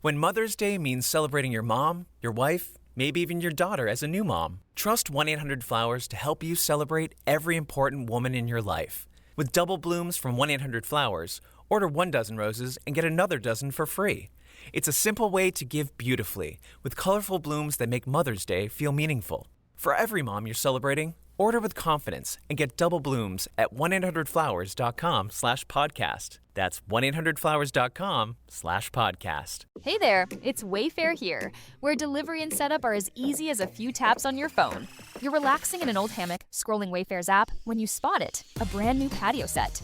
When Mother's Day means celebrating your mom, your wife, maybe even your daughter as a new mom, trust 1-800-Flowers to help you celebrate every important woman in your life. With double blooms from 1-800-Flowers, order 1 dozen roses and get another dozen for free. It's a simple way to give beautifully, with colorful blooms that make Mother's Day feel meaningful. For every mom you're celebrating, order with confidence and get double blooms at 1-800-Flowers.com/podcast. That's 1-800-Flowers.com/podcast. Hey there, it's Wayfair here, where delivery and setup are as easy as a few taps on your phone. You're relaxing in an old hammock, scrolling Wayfair's app, when you spot it, a brand new patio set.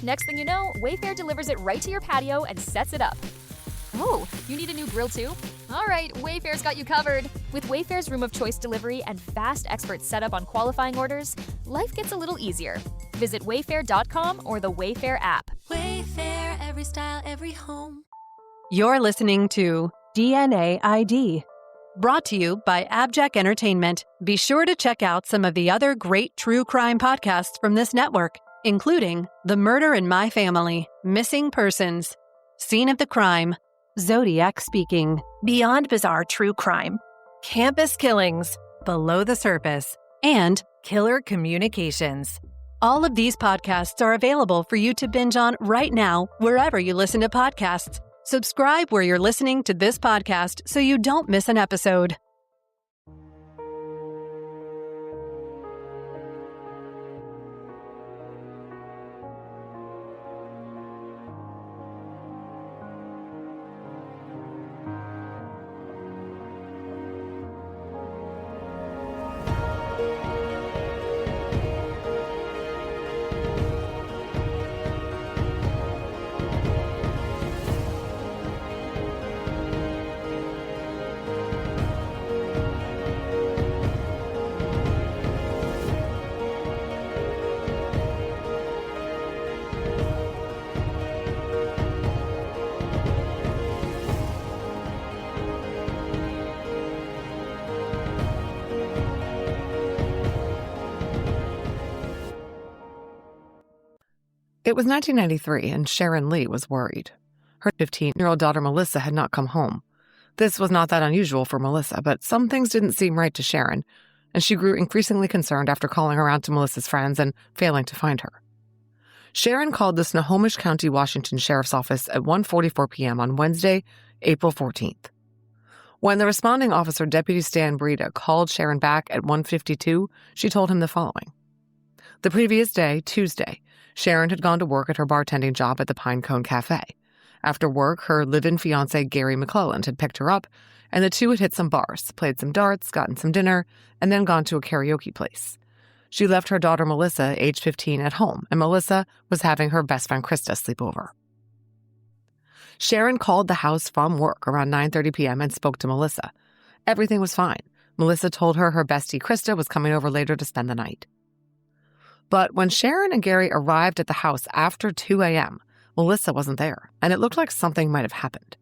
Next thing you know, Wayfair delivers it right to your patio and sets it up. Oh, you need a new grill too? All right, Wayfair's got you covered. With Wayfair's room of choice delivery and fast expert setup on qualifying orders, life gets a little easier. Visit wayfair.com or the Wayfair app. Wayfair, every style, every home. You're listening to DNA ID, brought to you by AbJack Entertainment. Be sure to check out some of the other great true crime podcasts from this network, including The Murder in My Family, Missing Persons, Scene of the Crime, Zodiac Speaking, Beyond Bizarre True Crime, Campus Killings, Below the Surface, and Killer Communications. All of these podcasts are available for you to binge on right now, wherever you listen to podcasts. Subscribe where you're listening to this podcast so you don't miss an episode. It was 1993, and Sharon Lee was worried. Her 15-year-old daughter Melissa had not come home. This was not that unusual for Melissa, but some things didn't seem right to Sharon, and she grew increasingly concerned after calling around to Melissa's friends and failing to find her. Sharon called the Snohomish County, Washington Sheriff's Office at 1:44 p.m. on Wednesday, April 14th. When the responding officer, Deputy Stan Breida, called Sharon back at 1:52, she told him the following. The previous day, Tuesday, Sharon had gone to work at her bartending job at the Pine Cone Cafe. After work, her live-in fiancé, Gary McClelland, had picked her up, and the two had hit some bars, played some darts, gotten some dinner, and then gone to a karaoke place. She left her daughter Melissa, age 15, at home, and Melissa was having her best friend Krista sleep over. Sharon called the house from work around 9:30 p.m. and spoke to Melissa. Everything was fine. Melissa told her her bestie Krista was coming over later to spend the night. But when Sharon and Gary arrived at the house after 2 a.m., Melissa wasn't there, and it looked like something might have happened.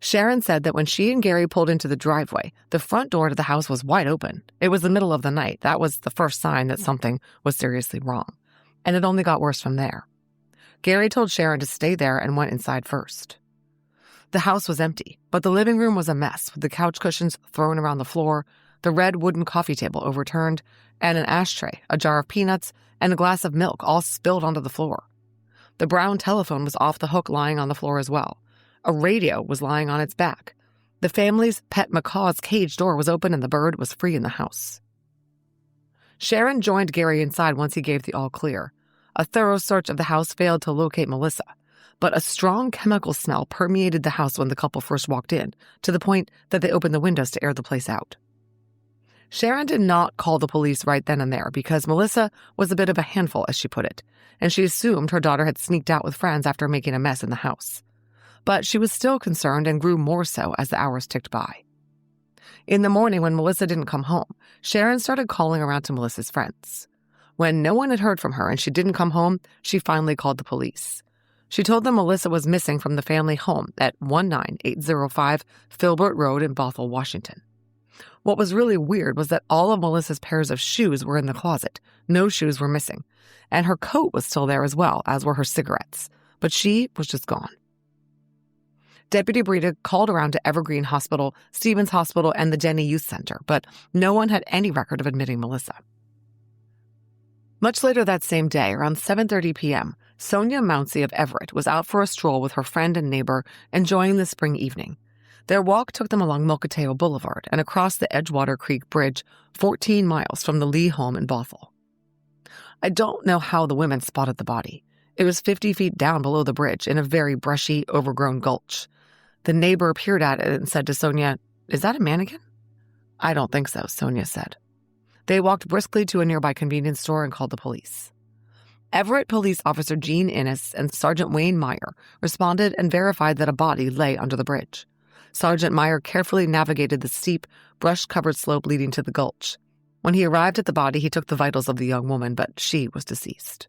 Sharon said that when she and Gary pulled into the driveway, the front door to the house was wide open. It was the middle of the night. That was the first sign that something was seriously wrong. And it only got worse from there. Gary told Sharon to stay there and went inside first. The house was empty, but the living room was a mess, with the couch cushions thrown around the floor, the red wooden coffee table overturned, and an ashtray, a jar of peanuts, and a glass of milk all spilled onto the floor. The brown telephone was off the hook lying on the floor as well. A radio was lying on its back. The family's pet macaw's cage door was open and the bird was free in the house. Sharon joined Gary inside once he gave the all clear. A thorough search of the house failed to locate Melissa, but a strong chemical smell permeated the house when the couple first walked in, to the point that they opened the windows to air the place out. Sharon did not call the police right then and there because Melissa was a bit of a handful, as she put it, and she assumed her daughter had sneaked out with friends after making a mess in the house. But she was still concerned and grew more so as the hours ticked by. In the morning, when Melissa didn't come home, Sharon started calling around to Melissa's friends. When no one had heard from her and she didn't come home, she finally called the police. She told them Melissa was missing from the family home at 19805 Filbert Road in Bothell, Washington. What was really weird was that all of Melissa's pairs of shoes were in the closet. No shoes were missing. And her coat was still there as well, as were her cigarettes. But she was just gone. Deputy Brita called around to Evergreen Hospital, Stevens Hospital, and the Denny Youth Center, but no one had any record of admitting Melissa. Much later that same day, around 7:30 p.m., Sonia Mounsey of Everett was out for a stroll with her friend and neighbor, enjoying the spring evening. Their walk took them along Mukilteo Boulevard and across the Edgewater Creek Bridge, 14 miles from the Lee home in Bothell. I don't know how the women spotted the body. It was 50 feet down below the bridge in a very brushy, overgrown gulch. The neighbor peered at it and said to Sonia, "Is that a mannequin?" "I don't think so," Sonia said. They walked briskly to a nearby convenience store and called the police. Everett Police Officer Gene Innes and Sergeant Wayne Meyer responded and verified that a body lay under the bridge. Sergeant Meyer carefully navigated the steep, brush-covered slope leading to the gulch. When he arrived at the body, he took the vitals of the young woman, but she was deceased.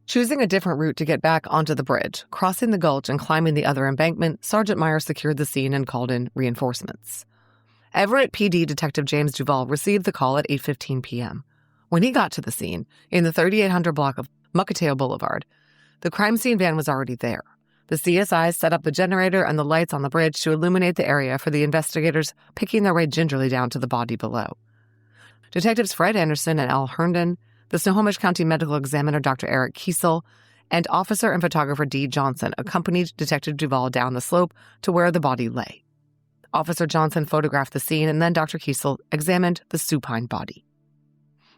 Choosing a different route to get back onto the bridge, crossing the gulch and climbing the other embankment, Sergeant Meyer secured the scene and called in reinforcements. Everett PD Detective James Duvall received the call at 8:15 p.m. When he got to the scene, in the 3800 block of Mukilteo Boulevard, the crime scene van was already there. The CSIs set up the generator and the lights on the bridge to illuminate the area for the investigators picking their way gingerly down to the body below. Detectives Fred Anderson and Al Herndon, the Snohomish County Medical Examiner Dr. Eric Kiesel, and officer and photographer Dee Johnson accompanied Detective Duvall down the slope to where the body lay. Officer Johnson photographed the scene, and then Dr. Kiesel examined the supine body.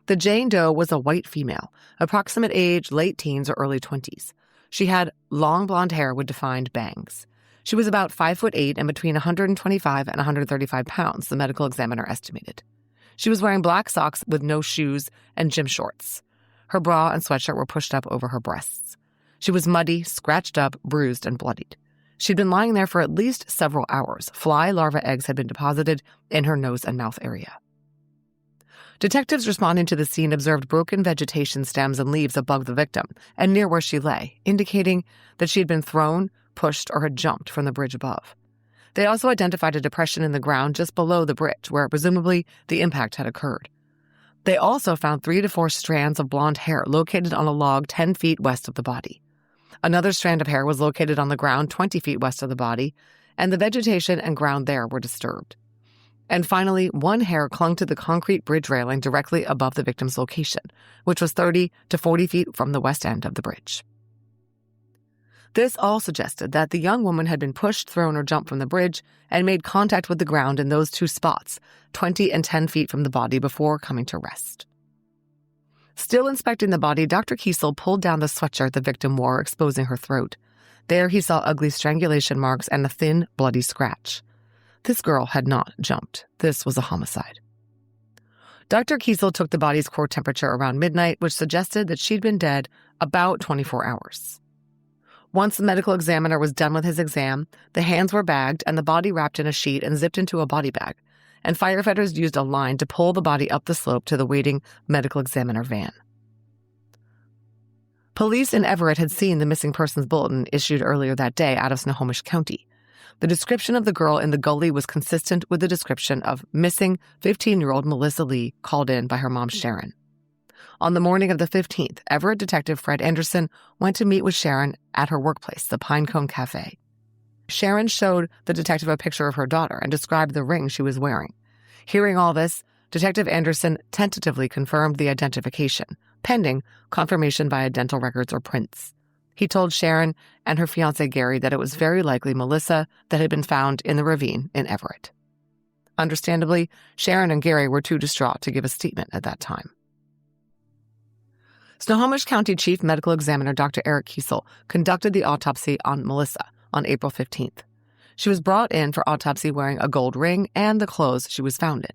The Jane Doe was a white female, approximate age late teens or early 20s. She had long blonde hair with defined bangs. She was about 5'8" and between 125 and 135 pounds, the medical examiner estimated. She was wearing black socks with no shoes and gym shorts. Her bra and sweatshirt were pushed up over her breasts. She was muddy, scratched up, bruised, and bloodied. She'd been lying there for at least several hours. Fly larva eggs had been deposited in her nose and mouth area. Detectives responding to the scene observed broken vegetation stems and leaves above the victim and near where she lay, indicating that she had been thrown, pushed, or had jumped from the bridge above. They also identified a depression in the ground just below the bridge where presumably the impact had occurred. They also found 3 to 4 strands of blonde hair located on a log 10 feet west of the body. Another strand of hair was located on the ground 20 feet west of the body, and the vegetation and ground there were disturbed. And finally, one hair clung to the concrete bridge railing directly above the victim's location, which was 30 to 40 feet from the west end of the bridge. This all suggested that the young woman had been pushed, thrown, or jumped from the bridge and made contact with the ground in those 2 spots, 20 and 10 feet from the body, before coming to rest. Still inspecting the body, Dr. Kiesel pulled down the sweatshirt the victim wore, exposing her throat. There he saw ugly strangulation marks and a thin, bloody scratch. This girl had not jumped. This was a homicide. Dr. Kiesel took the body's core temperature around midnight, which suggested that she'd been dead about 24 hours. Once the medical examiner was done with his exam, the hands were bagged and the body wrapped in a sheet and zipped into a body bag, and firefighters used a line to pull the body up the slope to the waiting medical examiner van. Police in Everett had seen the missing persons bulletin issued earlier that day out of Snohomish County. The description of the girl in the gully was consistent with the description of missing 15-year-old Melissa Lee called in by her mom Sharon. On the morning of the 15th, Everett Detective Fred Anderson went to meet with Sharon at her workplace, the Pinecone Cafe. Sharon showed the detective a picture of her daughter and described the ring she was wearing. Hearing all this, Detective Anderson tentatively confirmed the identification, pending confirmation via dental records or prints. He told Sharon and her fiancé Gary that it was very likely Melissa that had been found in the ravine in Everett. Understandably, Sharon and Gary were too distraught to give a statement at that time. Snohomish County Chief Medical Examiner Dr. Eric Kiesel conducted the autopsy on Melissa on April 15th. She was brought in for autopsy wearing a gold ring and the clothes she was found in.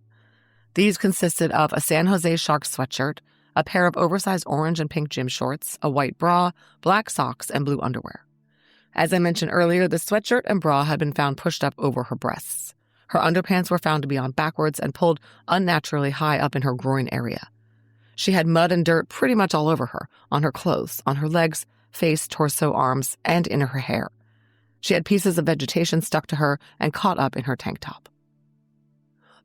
These consisted of a San Jose Sharks sweatshirt, a pair of oversized orange and pink gym shorts, a white bra, black socks, and blue underwear. As I mentioned earlier, the sweatshirt and bra had been found pushed up over her breasts. Her underpants were found to be on backwards and pulled unnaturally high up in her groin area. She had mud and dirt pretty much all over her, on her clothes, on her legs, face, torso, arms, and in her hair. She had pieces of vegetation stuck to her and caught up in her tank top.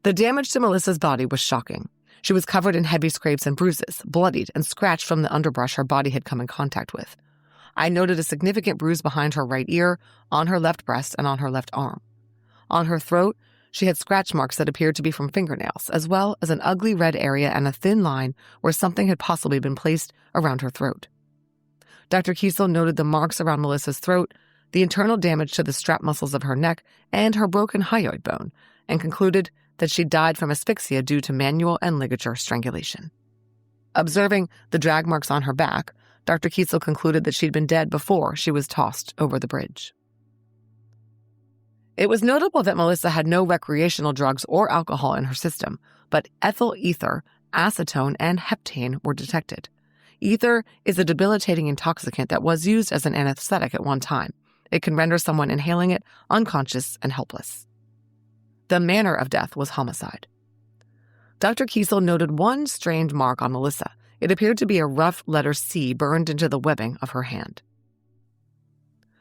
The damage to Melissa's body was shocking. She was covered in heavy scrapes and bruises, bloodied and scratched from the underbrush her body had come in contact with. I noted a significant bruise behind her right ear, on her left breast, and on her left arm. On her throat, she had scratch marks that appeared to be from fingernails, as well as an ugly red area and a thin line where something had possibly been placed around her throat. Dr. Kiesel noted the marks around Melissa's throat, the internal damage to the strap muscles of her neck, and her broken hyoid bone, and concluded that she died from asphyxia due to manual and ligature strangulation. Observing the drag marks on her back, Dr. Kiesel concluded that she'd been dead before she was tossed over the bridge. It was notable that Melissa had no recreational drugs or alcohol in her system, but ethyl ether, acetone, and heptane were detected. Ether is a debilitating intoxicant that was used as an anesthetic at one time. It can render someone inhaling it unconscious and helpless. The manner of death was homicide. Dr. Kiesel noted one strange mark on Melissa. It appeared to be a rough letter C burned into the webbing of her hand.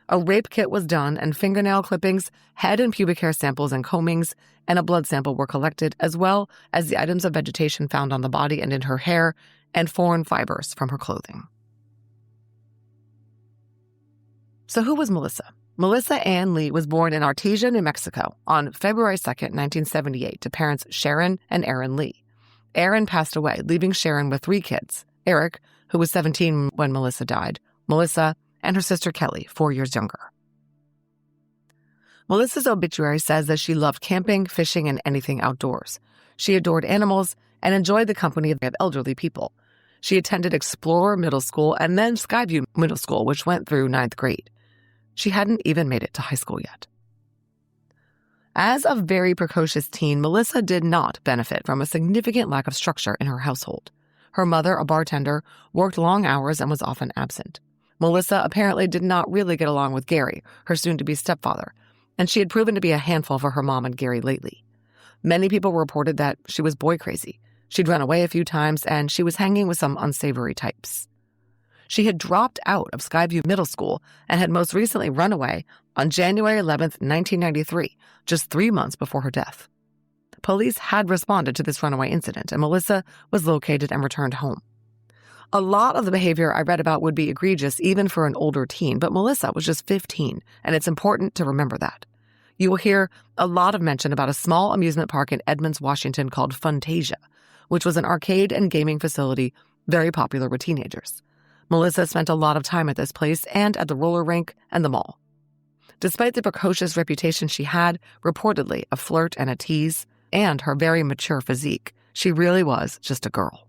A rape kit was done, and fingernail clippings, head and pubic hair samples and combings, and a blood sample were collected, as well as the items of vegetation found on the body and in her hair, and foreign fibers from her clothing. So who was Melissa? Melissa Ann Lee was born in Artesia, New Mexico, on February 2, 1978, to parents Sharon and Aaron Lee. Aaron passed away, leaving Sharon with 3 kids: Eric, who was 17 when Melissa died, Melissa, and her sister Kelly, 4 years younger. Melissa's obituary says that she loved camping, fishing, and anything outdoors. She adored animals and enjoyed the company of elderly people. She attended Explorer Middle School and then Skyview Middle School, which went through 9th grade. She hadn't even made it to high school yet. As a very precocious teen, Melissa did not benefit from a significant lack of structure in her household. Her mother, a bartender, worked long hours and was often absent. Melissa apparently did not really get along with Gary, her soon-to-be stepfather, and she had proven to be a handful for her mom and Gary lately. Many people reported that she was boy crazy. She'd run away a few times, and she was hanging with some unsavory types. She had dropped out of Skyview Middle School and had most recently run away on January 11, 1993, just 3 months before her death. Police had responded to this runaway incident, and Melissa was located and returned home. A lot of the behavior I read about would be egregious even for an older teen, but Melissa was just 15, and it's important to remember that. You will hear a lot of mention about a small amusement park in Edmonds, Washington called Funtasia, which was an arcade and gaming facility very popular with teenagers. Melissa spent a lot of time at this place and at the roller rink and the mall. Despite the precocious reputation she had, reportedly a flirt and a tease, and her very mature physique, she really was just a girl.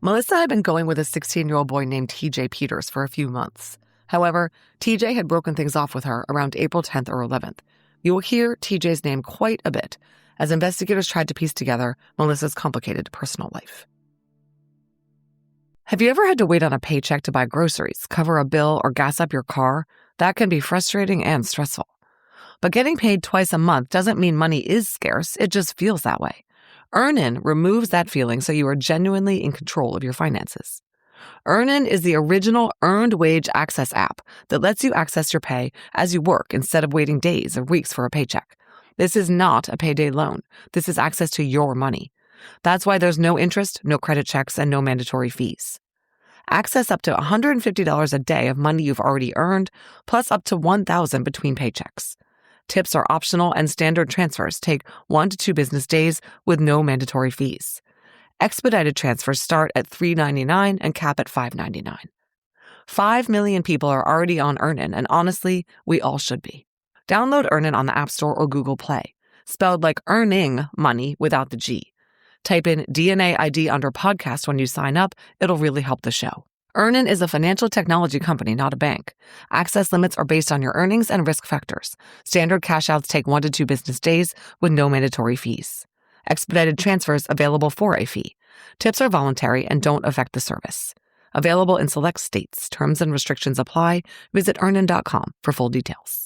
Melissa had been going with a 16-year-old boy named TJ Peters for a few months. However, TJ had broken things off with her around April 10th or 11th. You will hear TJ's name quite a bit as investigators tried to piece together Melissa's complicated personal life. Have you ever had to wait on a paycheck to buy groceries, cover a bill, or gas up your car? That can be frustrating and stressful. But getting paid twice a month doesn't mean money is scarce, it just feels that way. Earnin removes that feeling so you are genuinely in control of your finances. Earnin is the original earned wage access app that lets you access your pay as you work instead of waiting days or weeks for a paycheck. This is not a payday loan. This is access to your money. That's why there's no interest, no credit checks, and no mandatory fees. Access up to $150 a day of money you've already earned, plus up to $1,000 between paychecks. Tips are optional, and standard transfers take 1 to 2 business days with no mandatory fees. Expedited transfers start at $3.99 and cap at $5.99. 5 million people are already on Earnin, and honestly, we all should be. Download Earnin on the App Store or Google Play, spelled like earning money without the G. Type in DNA ID under podcast when you sign up. It'll really help the show. Earnin is a financial technology company, not a bank. Access limits are based on your earnings and risk factors. Standard cash outs take 1 to 2 business days with no mandatory fees. Expedited transfers available for a fee. Tips are voluntary and don't affect the service. Available in select states. Terms and restrictions apply. Visit earnin.com for full details.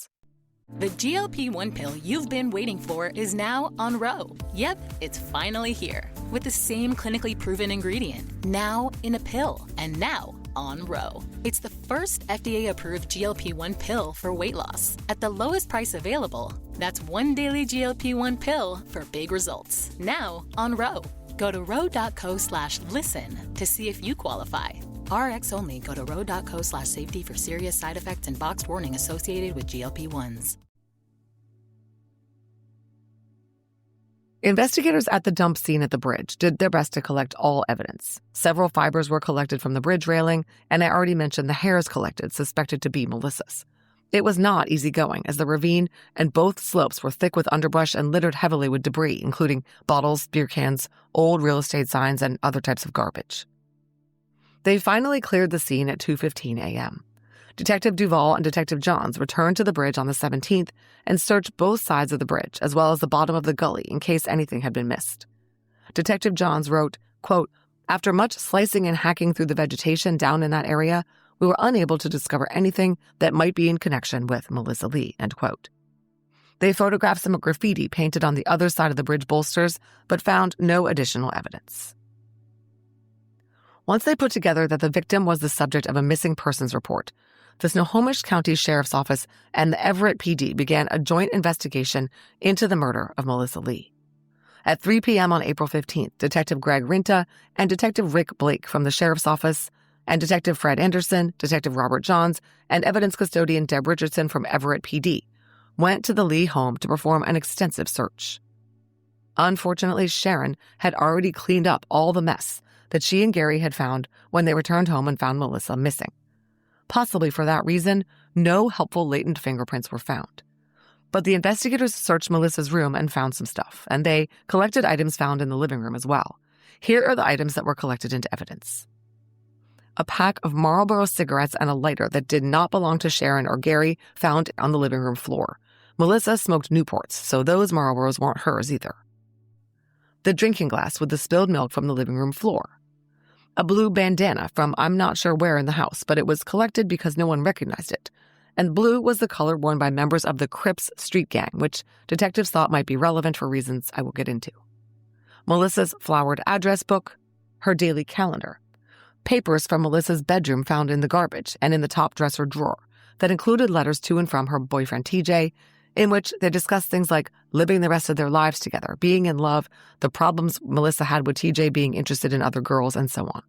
The GLP-1 pill you've been waiting for is now on Ro. Yep, it's finally here. With the same clinically proven ingredient, now in a pill, and now on Ro. It's the first FDA-approved GLP-1 pill for weight loss at the lowest price available. That's one daily GLP-1 pill for big results. Now on Ro. Go to ro.co/listen to see if you qualify. RX only. Go to ro.co/safety for serious side effects and boxed warning associated with GLP-1s. Investigators at the dump scene at the bridge did their best to collect all evidence. Several fibers were collected from the bridge railing, and I already mentioned the hairs collected suspected to be Melissa's. It was not easy going, as the ravine and both slopes were thick with underbrush and littered heavily with debris, including bottles, beer cans, old real estate signs, and other types of garbage. They finally cleared the scene at 2:15 a.m. Detective Duvall and Detective Johns returned to the bridge on the 17th and searched both sides of the bridge, as well as the bottom of the gully, in case anything had been missed. Detective Johns wrote, quote, "After much slicing and hacking through the vegetation down in that area, we were unable to discover anything that might be in connection with Melissa Lee," end quote. They photographed some graffiti painted on the other side of the bridge bolsters, but found no additional evidence. Once they put together that the victim was the subject of a missing persons report, the Snohomish County Sheriff's Office and the Everett PD began a joint investigation into the murder of Melissa Lee. At 3 p.m. on April 15th, Detective Greg Rinta and Detective Rick Blake from the Sheriff's Office, and Detective Fred Anderson, Detective Robert Johns, and evidence custodian Deb Richardson from Everett PD went to the Lee home to perform an extensive search. Unfortunately, Sharon had already cleaned up all the mess that she and Gary had found when they returned home and found Melissa missing. Possibly for that reason, no helpful latent fingerprints were found. But the investigators searched Melissa's room and found some stuff, and they collected items found in the living room as well. Here are the items that were collected into evidence. A pack of Marlboro cigarettes and a lighter that did not belong to Sharon or Gary found on the living room floor. Melissa smoked Newports, so those Marlboros weren't hers either. The drinking glass with the spilled milk from the living room floor. A blue bandana from I'm not sure where in the house, but it was collected because no one recognized it. And blue was the color worn by members of the Crips street gang, which detectives thought might be relevant for reasons I will get into. Melissa's flowered address book, her daily calendar, papers from Melissa's bedroom found in the garbage and in the top dresser drawer that included letters to and from her boyfriend TJ, in which they discussed things like living the rest of their lives together, being in love, the problems Melissa had with TJ being interested in other girls, and so on.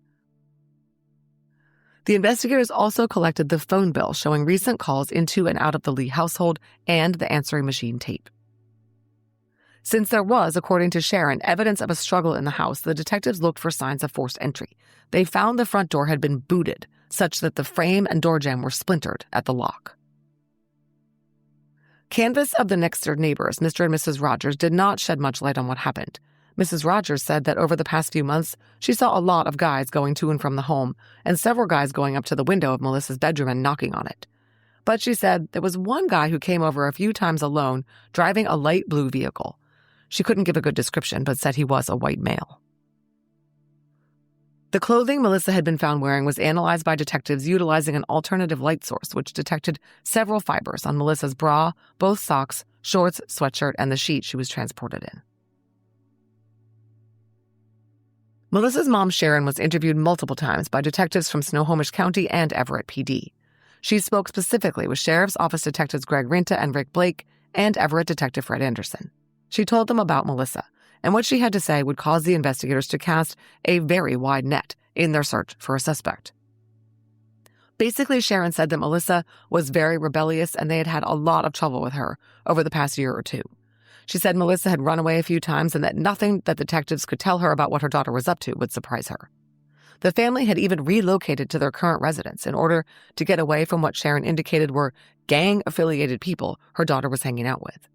The investigators also collected the phone bill showing recent calls into and out of the Lee household and the answering machine tape. Since there was, according to Sharon, evidence of a struggle in the house, the detectives looked for signs of forced entry. They found the front door had been booted, such that the frame and door jamb were splintered at the lock. Canvass of the next-door neighbors, Mr. and Mrs. Rogers, did not shed much light on what happened. Mrs. Rogers said that over the past few months, she saw a lot of guys going to and from the home, and several guys going up to the window of Melissa's bedroom and knocking on it. But she said there was one guy who came over a few times alone, driving a light blue vehicle. She couldn't give a good description, but said he was a white male. The clothing Melissa had been found wearing was analyzed by detectives utilizing an alternative light source, which detected several fibers on Melissa's bra, both socks, shorts, sweatshirt, and the sheet she was transported in. Melissa's mom, Sharon, was interviewed multiple times by detectives from Snohomish County and Everett PD. She spoke specifically with Sheriff's Office Detectives Greg Rinta and Rick Blake and Everett Detective Fred Anderson. She told them about Melissa, and what she had to say would cause the investigators to cast a very wide net in their search for a suspect. Basically, Sharon said that Melissa was very rebellious and they had had a lot of trouble with her over the past year or two. She said Melissa had run away a few times and that nothing that detectives could tell her about what her daughter was up to would surprise her. The family had even relocated to their current residence in order to get away from what Sharon indicated were gang-affiliated people her daughter was hanging out with.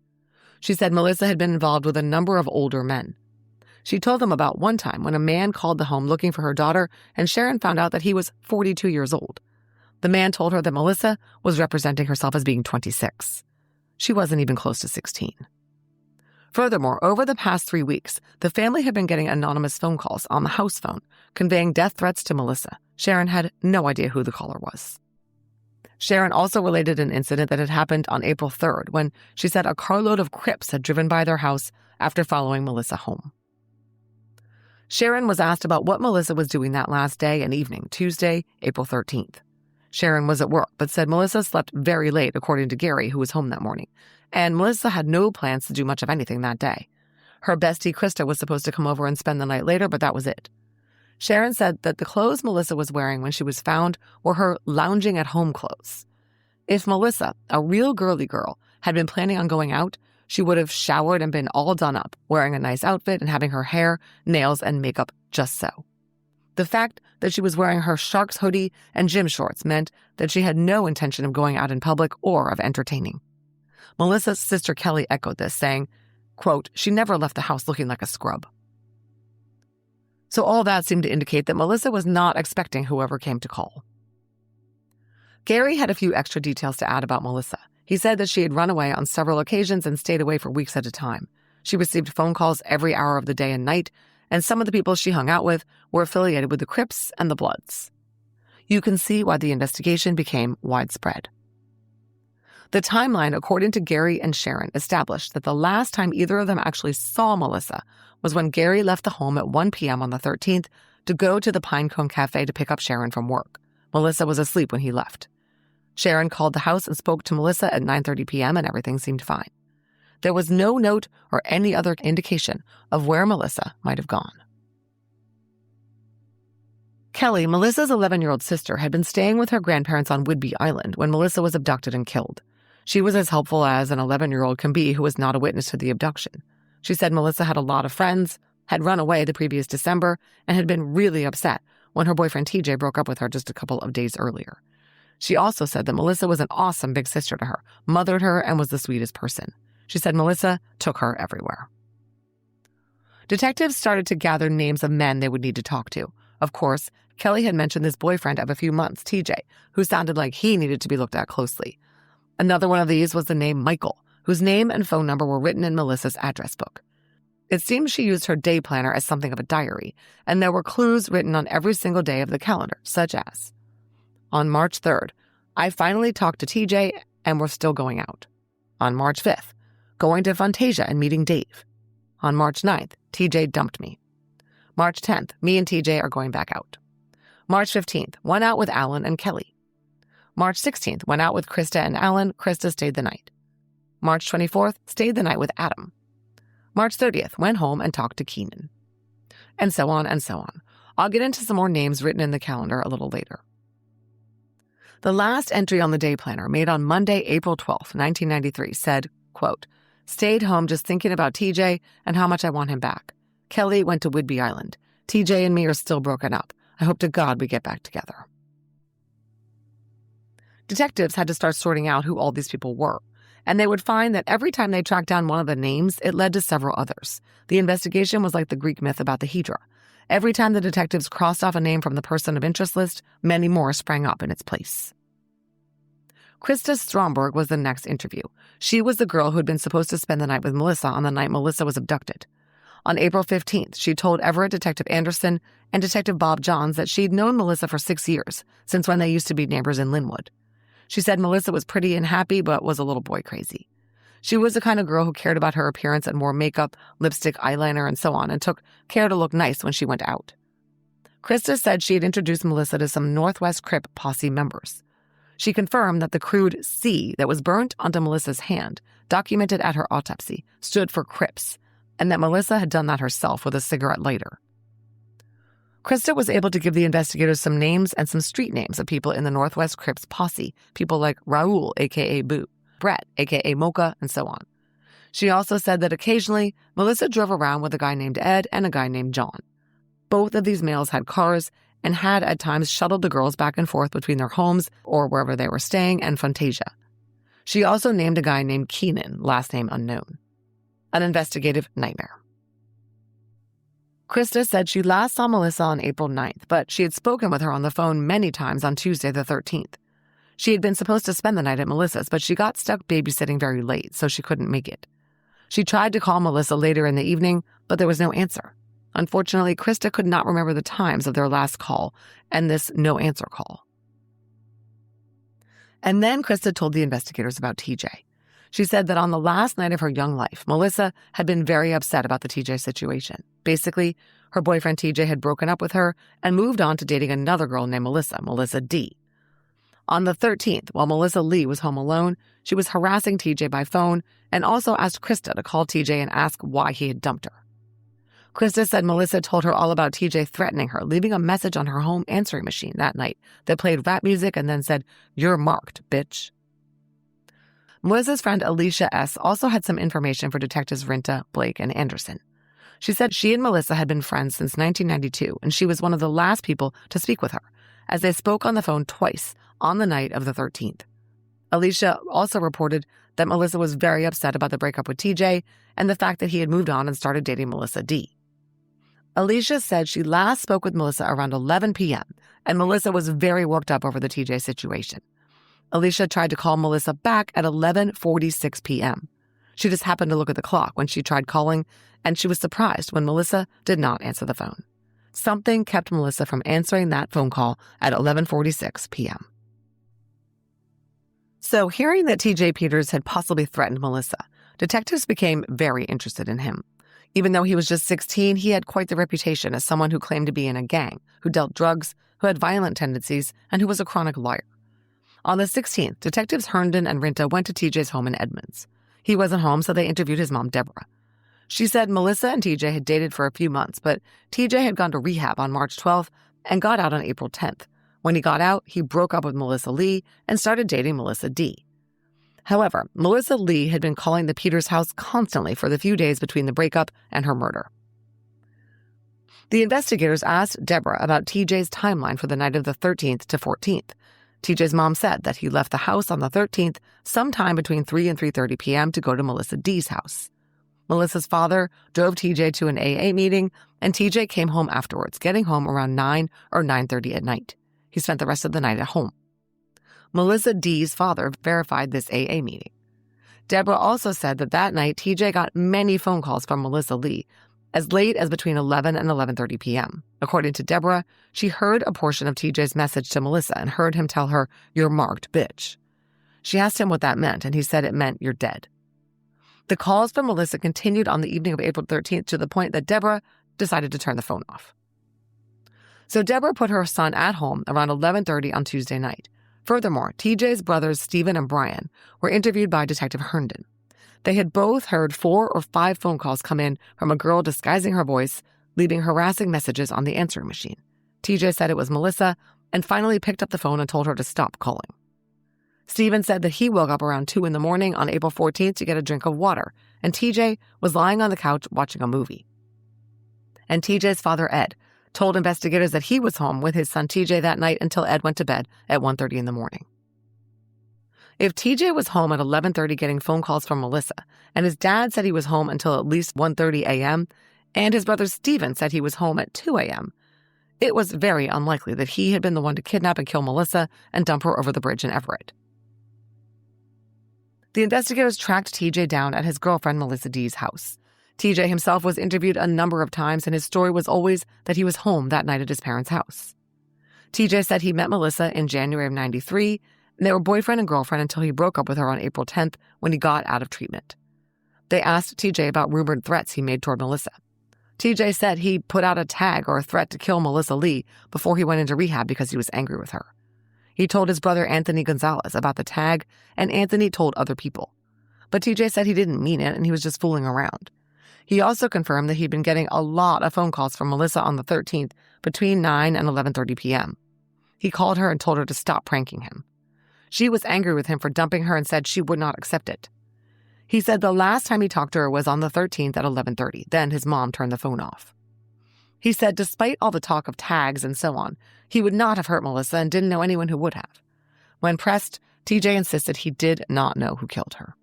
She said Melissa had been involved with a number of older men. She told them about one time when a man called the home looking for her daughter, and Sharon found out that he was 42 years old. The man told her that Melissa was representing herself as being 26. She wasn't even close to 16. Furthermore, over the past 3 weeks, the family had been getting anonymous phone calls on the house phone, conveying death threats to Melissa. Sharon had no idea who the caller was. Sharon also related an incident that had happened on April 3rd when she said a carload of Crips had driven by their house after following Melissa home. Sharon was asked about what Melissa was doing that last day and evening, Tuesday, April 13th. Sharon was at work, but said Melissa slept very late, according to Gary, who was home that morning, and Melissa had no plans to do much of anything that day. Her bestie, Krista, was supposed to come over and spend the night later, but that was it. Sharon said that the clothes Melissa was wearing when she was found were her lounging at home clothes. If Melissa, a real girly girl, had been planning on going out, she would have showered and been all done up, wearing a nice outfit and having her hair, nails, and makeup just so. The fact that she was wearing her Sharks hoodie and gym shorts meant that she had no intention of going out in public or of entertaining. Melissa's sister Kelly echoed this, saying, quote, "She never left the house looking like a scrub." So all that seemed to indicate that Melissa was not expecting whoever came to call. Gary had a few extra details to add about Melissa. He said that she had run away on several occasions and stayed away for weeks at a time. She received phone calls every hour of the day and night, and some of the people she hung out with were affiliated with the Crips and the Bloods. You can see why the investigation became widespread. The timeline, according to Gary and Sharon, established that the last time either of them actually saw Melissa was when Gary left the home at 1 p.m. on the 13th to go to the Pinecone Cafe to pick up Sharon from work. Melissa was asleep when he left. Sharon called the house and spoke to Melissa at 9:30 p.m. and everything seemed fine. There was no note or any other indication of where Melissa might have gone. Kelly, Melissa's 11-year-old sister, had been staying with her grandparents on Whidbey Island when Melissa was abducted and killed. She was as helpful as an 11-year-old can be who was not a witness to the abduction. She said Melissa had a lot of friends, had run away the previous December, and had been really upset when her boyfriend TJ broke up with her just a couple of days earlier. She also said that Melissa was an awesome big sister to her, mothered her, and was the sweetest person. She said Melissa took her everywhere. Detectives started to gather names of men they would need to talk to. Of course, Kelly had mentioned this boyfriend of a few months, TJ, who sounded like he needed to be looked at closely. Another one of these was the name Michael, whose name and phone number were written in Melissa's address book. It seemed she used her day planner as something of a diary, and there were clues written on every single day of the calendar, such as, on March 3rd, I finally talked to TJ and we're still going out. On March 5th, going to Fantasia and meeting Dave. On March 9th, TJ dumped me. March 10th, me and TJ are going back out. March 15th, went out with Alan and Kelly. March 16th, went out with Krista and Alan. Krista stayed the night. March 24th, stayed the night with Adam. March 30th, went home and talked to Keenan. And so on and so on. I'll get into some more names written in the calendar a little later. The last entry on the day planner, made on Monday, April 12th, 1993, said, quote, "Stayed home just thinking about TJ and how much I want him back. Kelly went to Whidbey Island. TJ and me are still broken up. I hope to God we get back together." Detectives had to start sorting out who all these people were, and they would find that every time they tracked down one of the names, it led to several others. The investigation was like the Greek myth about the Hydra. Every time the detectives crossed off a name from the person of interest list, many more sprang up in its place. Krista Stromberg was the next interview. She was the girl who had been supposed to spend the night with Melissa on the night Melissa was abducted. On April 15th, she told Everett Detective Anderson and Detective Bob Johns that she'd known Melissa for 6 years, since when they used to be neighbors in Linwood. She said Melissa was pretty and happy, but was a little boy crazy. She was the kind of girl who cared about her appearance and wore makeup, lipstick, eyeliner, and so on, and took care to look nice when she went out. Krista said she had introduced Melissa to some Northwest Crip posse members. She confirmed that the crude C that was burnt onto Melissa's hand, documented at her autopsy, stood for Crips, and that Melissa had done that herself with a cigarette lighter. Krista was able to give the investigators some names and some street names of people in the Northwest Crips posse, people like Raul, a.k.a. Boo, Brett, a.k.a. Mocha, and so on. She also said that occasionally, Melissa drove around with a guy named Ed and a guy named John. Both of these males had cars and had at times shuttled the girls back and forth between their homes or wherever they were staying and Fantasia. She also named a guy named Keenan, last name unknown. An investigative nightmare. Krista said she last saw Melissa on April 9th, but she had spoken with her on the phone many times on Tuesday the 13th. She had been supposed to spend the night at Melissa's, but she got stuck babysitting very late, so she couldn't make it. She tried to call Melissa later in the evening, but there was no answer. Unfortunately, Krista could not remember the times of their last call and this no-answer call. And then Krista told the investigators about TJ. She said that on the last night of her young life, Melissa had been very upset about the TJ situation. Basically, her boyfriend TJ had broken up with her and moved on to dating another girl named Melissa D. On the 13th, while Melissa Lee was home alone, she was harassing TJ by phone and also asked Krista to call TJ and ask why he had dumped her. Krista said Melissa told her all about TJ threatening her, leaving a message on her home answering machine that night that played rap music and then said, "You're marked, bitch." Melissa's friend Alicia S. also had some information for Detectives Rinta, Blake, and Anderson. She said she and Melissa had been friends since 1992, and she was one of the last people to speak with her, as they spoke on the phone twice on the night of the 13th. Alicia also reported that Melissa was very upset about the breakup with TJ and the fact that he had moved on and started dating Melissa D. Alicia said she last spoke with Melissa around 11 p.m., and Melissa was very worked up over the TJ situation. Alicia tried to call Melissa back at 11:46 p.m. She just happened to look at the clock when she tried calling, and she was surprised when Melissa did not answer the phone. Something kept Melissa from answering that phone call at 11:46 p.m. So, hearing that TJ Peters had possibly threatened Melissa, detectives became very interested in him. Even though he was just 16, he had quite the reputation as someone who claimed to be in a gang, who dealt drugs, who had violent tendencies, and who was a chronic liar. On the 16th, Detectives Herndon and Rinta went to TJ's home in Edmonds. He wasn't home, so they interviewed his mom, Deborah. She said Melissa and TJ had dated for a few months, but TJ had gone to rehab on March 12th and got out on April 10th. When he got out, he broke up with Melissa Lee and started dating Melissa D. However, Melissa Lee had been calling the Peters house constantly for the few days between the breakup and her murder. The investigators asked Deborah about TJ's timeline for the night of the 13th to 14th. TJ's mom said that he left the house on the 13th sometime between 3 and 3:30 p.m. to go to Melissa D's house. Melissa's father drove TJ to an AA meeting, and TJ came home afterwards, getting home around 9 or 9:30 at night. He spent the rest of the night at home. Melissa D's father verified this AA meeting. Deborah also said that that night TJ got many phone calls from Melissa Lee, as late as between 11 and 11:30 p.m. According to Deborah, she heard a portion of TJ's message to Melissa and heard him tell her, "You're marked, bitch." She asked him what that meant, and he said it meant you're dead. The calls from Melissa continued on the evening of April 13th to the point that Deborah decided to turn the phone off. So Deborah put her son at home around 11:30 on Tuesday night. Furthermore, TJ's brothers Stephen and Brian were interviewed by Detective Herndon. They had both heard 4 or 5 phone calls come in from a girl disguising her voice, leaving harassing messages on the answering machine. TJ said it was Melissa and finally picked up the phone and told her to stop calling. Stephen said that he woke up around 2 in the morning on April 14th to get a drink of water, and TJ was lying on the couch watching a movie. And TJ's father, Ed, told investigators that he was home with his son TJ that night until Ed went to bed at 1:30 in the morning. If TJ was home at 11:30 getting phone calls from Melissa, and his dad said he was home until at least 1:30 a.m., and his brother Stephen said he was home at 2 a.m., it was very unlikely that he had been the one to kidnap and kill Melissa and dump her over the bridge in Everett. The investigators tracked TJ down at his girlfriend Melissa D's house. TJ himself was interviewed a number of times, and his story was always that he was home that night at his parents' house. TJ said he met Melissa in January of 93, and they were boyfriend and girlfriend until he broke up with her on April 10th when he got out of treatment. They asked TJ about rumored threats he made toward Melissa. TJ said he put out a tag or a threat to kill Melissa Lee before he went into rehab because he was angry with her. He told his brother Anthony Gonzalez about the tag, and Anthony told other people. But TJ said he didn't mean it and he was just fooling around. He also confirmed that he'd been getting a lot of phone calls from Melissa on the 13th between 9 and 11:30 p.m. He called her and told her to stop pranking him. She was angry with him for dumping her and said she would not accept it. He said the last time he talked to her was on the 13th at 11:30. Then his mom turned the phone off. He said despite all the talk of tags and so on, he would not have hurt Melissa and didn't know anyone who would have. When pressed, TJ insisted he did not know who killed her.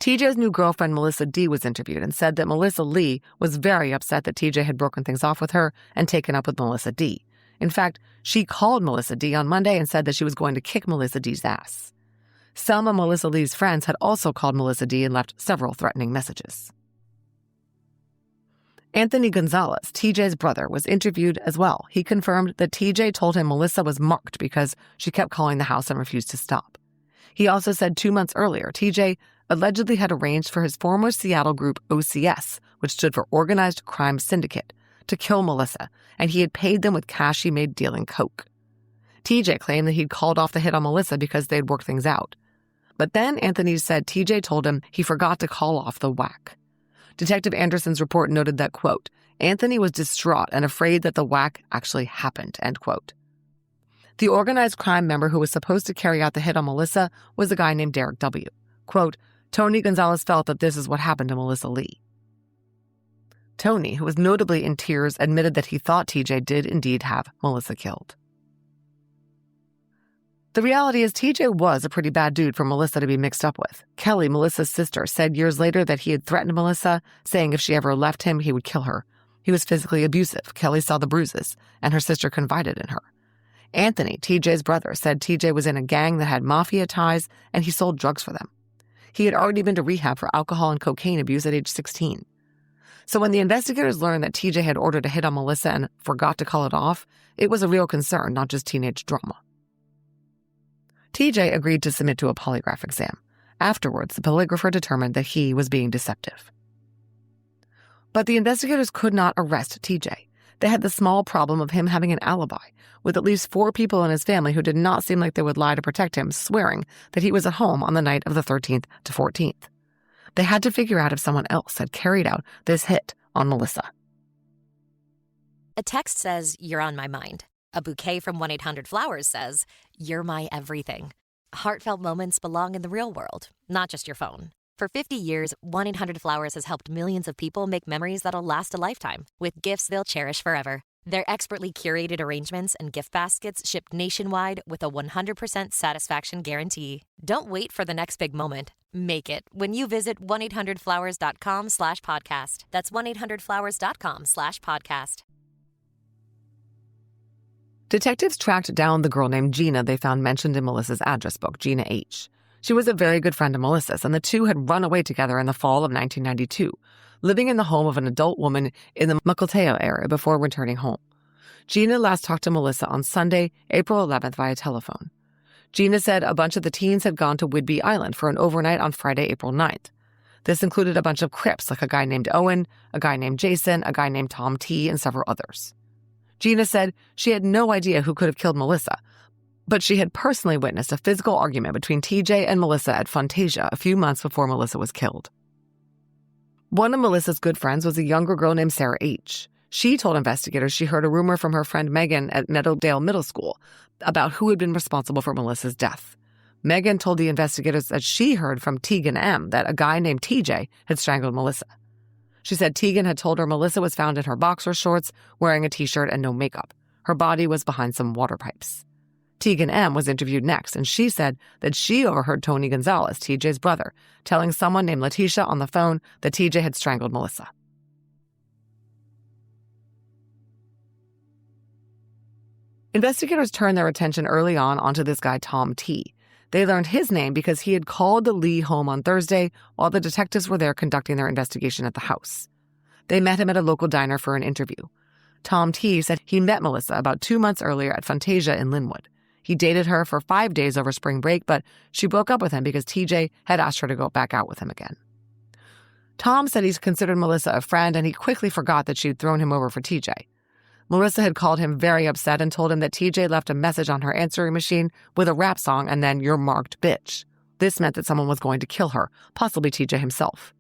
TJ's new girlfriend, Melissa D., was interviewed and said that Melissa Lee was very upset that TJ had broken things off with her and taken up with Melissa D. In fact, she called Melissa D. on Monday and said that she was going to kick Melissa D.'s ass. Some of Melissa Lee's friends had also called Melissa D. and left several threatening messages. Anthony Gonzalez, TJ's brother, was interviewed as well. He confirmed that TJ told him Melissa was marked because she kept calling the house and refused to stop. He also said 2 months earlier, TJ allegedly had arranged for his former Seattle group OCS, which stood for Organized Crime Syndicate, to kill Melissa, and he had paid them with cash he made dealing coke. TJ claimed that he'd called off the hit on Melissa because they'd worked things out. But then Anthony said TJ told him he forgot to call off the whack. Detective Anderson's report noted that, quote, Anthony was distraught and afraid that the whack actually happened, end quote. The organized crime member who was supposed to carry out the hit on Melissa was a guy named Derek W. Quote, Tony Gonzalez felt that this is what happened to Melissa Lee. Tony, who was notably in tears, admitted that he thought TJ did indeed have Melissa killed. The reality is TJ was a pretty bad dude for Melissa to be mixed up with. Kelly, Melissa's sister, said years later that he had threatened Melissa, saying if she ever left him, he would kill her. He was physically abusive. Kelly saw the bruises, and her sister confided in her. Anthony, TJ's brother, said TJ was in a gang that had mafia ties, and he sold drugs for them. He had already been to rehab for alcohol and cocaine abuse at age 16. So when the investigators learned that TJ had ordered a hit on Melissa and forgot to call it off, it was a real concern, not just teenage drama. TJ agreed to submit to a polygraph exam. Afterwards, the polygrapher determined that he was being deceptive. But the investigators could not arrest TJ. They had the small problem of him having an alibi, with at least 4 people in his family who did not seem like they would lie to protect him, swearing that he was at home on the night of the 13th to 14th. They had to figure out if someone else had carried out this hit on Melissa. A text says, "You're on my mind." A bouquet from 1-800-Flowers says, "You're my everything." Heartfelt moments belong in the real world, not just your phone. For 50 years, 1-800-Flowers has helped millions of people make memories that'll last a lifetime, with gifts they'll cherish forever. Their expertly curated arrangements and gift baskets ship nationwide with a 100% satisfaction guarantee. Don't wait for the next big moment. Make it when you visit 1-800-Flowers.com/podcast. That's 1-800-Flowers.com/podcast. Detectives tracked down the girl named Gina they found mentioned in Melissa's address book, Gina H. She was a very good friend of Melissa's, and the two had run away together in the fall of 1992, living in the home of an adult woman in the Mukilteo area before returning home. Gina last talked to Melissa on Sunday, April 11th via telephone. Gina said a bunch of the teens had gone to Whidbey Island for an overnight on Friday, April 9th. This included a bunch of Crips, like a guy named Owen, a guy named Jason, a guy named Tom T., and several others. Gina said she had no idea who could have killed Melissa, but she had personally witnessed a physical argument between TJ and Melissa at Fantasia a few months before Melissa was killed. One of Melissa's good friends was a younger girl named Sarah H. She told investigators she heard a rumor from her friend Megan at Meadowdale Middle School about who had been responsible for Melissa's death. Megan told the investigators that she heard from Tegan M. that a guy named TJ had strangled Melissa. She said Tegan had told her Melissa was found in her boxer shorts, wearing a t-shirt and no makeup. Her body was behind some water pipes. Tegan M. was interviewed next, and she said that she overheard Tony Gonzalez, TJ's brother, telling someone named Letitia on the phone that TJ had strangled Melissa. Investigators turned their attention early on onto this guy Tom T. They learned his name because he had called the Lee home on Thursday while the detectives were there conducting their investigation at the house. They met him at a local diner for an interview. Tom T. said he met Melissa about 2 months earlier at Fantasia in Linwood. He dated her for 5 days over spring break, but she broke up with him because TJ had asked her to go back out with him again. Tom said he's considered Melissa a friend, and he quickly forgot that she'd thrown him over for TJ. Melissa had called him very upset and told him that TJ left a message on her answering machine with a rap song and then "You're marked, bitch." This meant that someone was going to kill her, possibly TJ himself.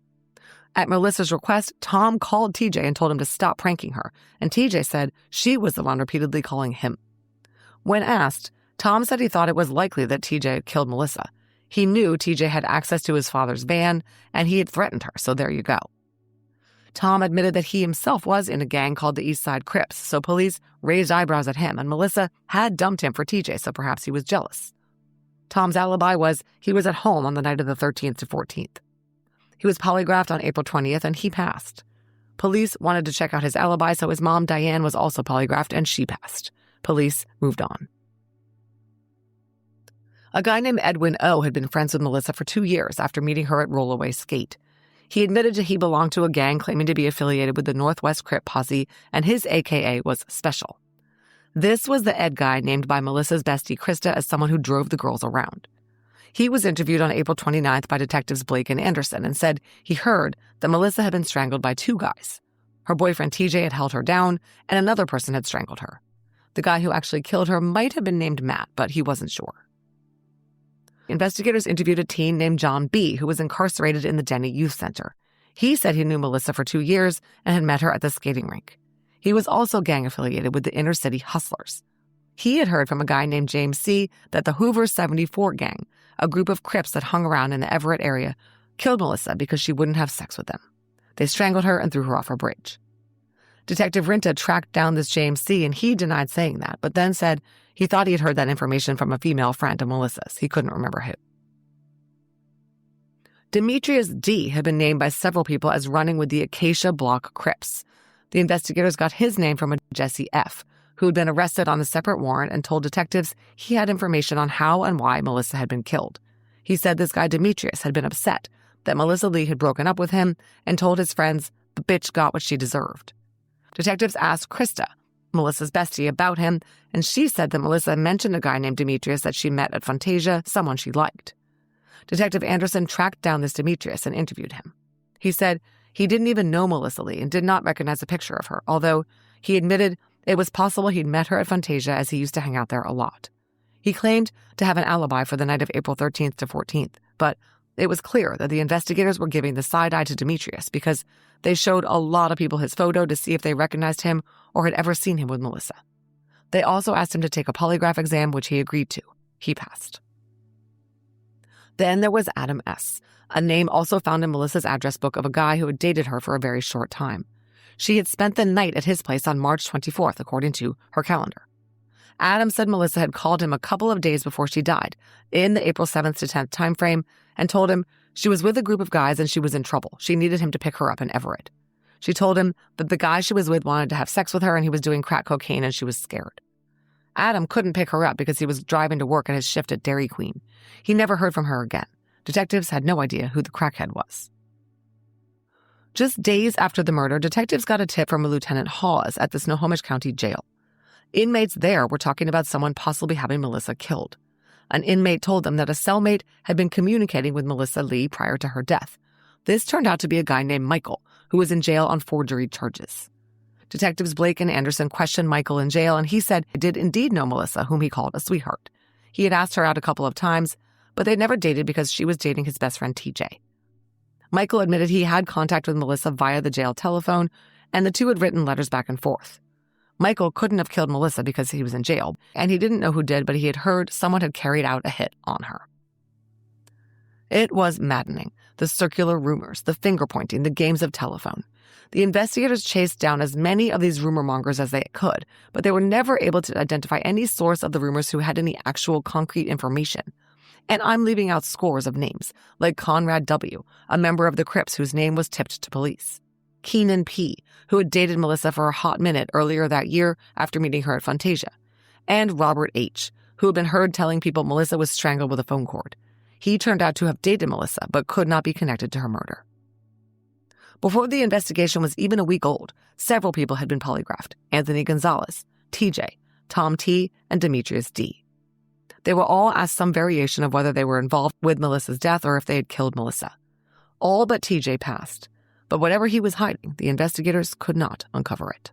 At Melissa's request, Tom called TJ and told him to stop pranking her, and TJ said she was the one repeatedly calling him. When asked, Tom said he thought it was likely that TJ had killed Melissa. He knew TJ had access to his father's van, and he had threatened her, so there you go. Tom admitted that he himself was in a gang called the East Side Crips, so police raised eyebrows at him, and Melissa had dumped him for TJ, so perhaps he was jealous. Tom's alibi was he was at home on the night of the 13th to 14th. He was polygraphed on April 20th, and he passed. Police wanted to check out his alibi, so his mom, Diane, was also polygraphed, and she passed. Police moved on. A guy named Edwin O. had been friends with Melissa for 2 years after meeting her at Rollaway Skate. He admitted he belonged to a gang claiming to be affiliated with the Northwest Crip Posse, and his AKA was Special. This was the Ed guy named by Melissa's bestie Krista as someone who drove the girls around. He was interviewed on April 29th by detectives Blake and Anderson and said he heard that Melissa had been strangled by 2 guys. Her boyfriend TJ had held her down, and another person had strangled her. The guy who actually killed her might have been named Matt, but he wasn't sure. Investigators interviewed a teen named John B., who was incarcerated in the Denny Youth Center. He said he knew Melissa for 2 years and had met her at the skating rink. He was also gang-affiliated with the inner-city hustlers. He had heard from a guy named James C. that the Hoover 74 gang, a group of Crips that hung around in the Everett area, killed Melissa because she wouldn't have sex with them. They strangled her and threw her off a bridge. Detective Rinta tracked down this James C., and he denied saying that, but then said he thought he had heard that information from a female friend of Melissa's. He couldn't remember who. Demetrius D. had been named by several people as running with the Acacia Block Crips. The investigators got his name from a Jesse F., who had been arrested on a separate warrant and told detectives he had information on how and why Melissa had been killed. He said this guy Demetrius had been upset that Melissa Lee had broken up with him and told his friends the bitch got what she deserved. Detectives asked Krista, Melissa's bestie, about him, and she said that Melissa mentioned a guy named Demetrius that she met at Fantasia, someone she liked. Detective Anderson tracked down this Demetrius and interviewed him. He said he didn't even know Melissa Lee and did not recognize a picture of her, although he admitted it was possible he'd met her at Fantasia as he used to hang out there a lot. He claimed to have an alibi for the night of April 13th to 14th, but it was clear that the investigators were giving the side eye to Demetrius because they showed a lot of people his photo to see if they recognized him or had ever seen him with Melissa. They also asked him to take a polygraph exam, which he agreed to. He passed. Then there was Adam S., a name also found in Melissa's address book of a guy who had dated her for a very short time. She had spent the night at his place on March 24th, according to her calendar. Adam said Melissa had called him a couple of days before she died, in the April 7th to 10th timeframe, and told him she was with a group of guys and she was in trouble. She needed him to pick her up in Everett. She told him that the guy she was with wanted to have sex with her and he was doing crack cocaine and she was scared. Adam couldn't pick her up because he was driving to work at his shift at Dairy Queen. He never heard from her again. Detectives had no idea who the crackhead was. Just days after the murder, detectives got a tip from a Lieutenant Hawes at the Snohomish County Jail. Inmates there were talking about someone possibly having Melissa killed. An inmate told them that a cellmate had been communicating with Melissa Lee prior to her death. This turned out to be a guy named Michael, who was in jail on forgery charges. Detectives Blake and Anderson questioned Michael in jail, and he said he did indeed know Melissa, whom he called a sweetheart. He had asked her out a couple of times, but they'd never dated because she was dating his best friend TJ. Michael admitted he had contact with Melissa via the jail telephone, and the two had written letters back and forth. Michael couldn't have killed Melissa because he was in jail, and he didn't know who did, but he had heard someone had carried out a hit on her. It was maddening. The circular rumors, the finger-pointing, the games of telephone. The investigators chased down as many of these rumor mongers as they could, but they were never able to identify any source of the rumors who had any actual concrete information. And I'm leaving out scores of names, like Conrad W., a member of the Crips whose name was tipped to police. Keenan P., who had dated Melissa for a hot minute earlier that year after meeting her at Fantasia. And Robert H., who had been heard telling people Melissa was strangled with a phone cord. He turned out to have dated Melissa, but could not be connected to her murder. Before the investigation was even a week old, several people had been polygraphed: Anthony Gonzalez, TJ, Tom T., and Demetrius D. They were all asked some variation of whether they were involved with Melissa's death or if they had killed Melissa. All but TJ passed, but whatever he was hiding, the investigators could not uncover it.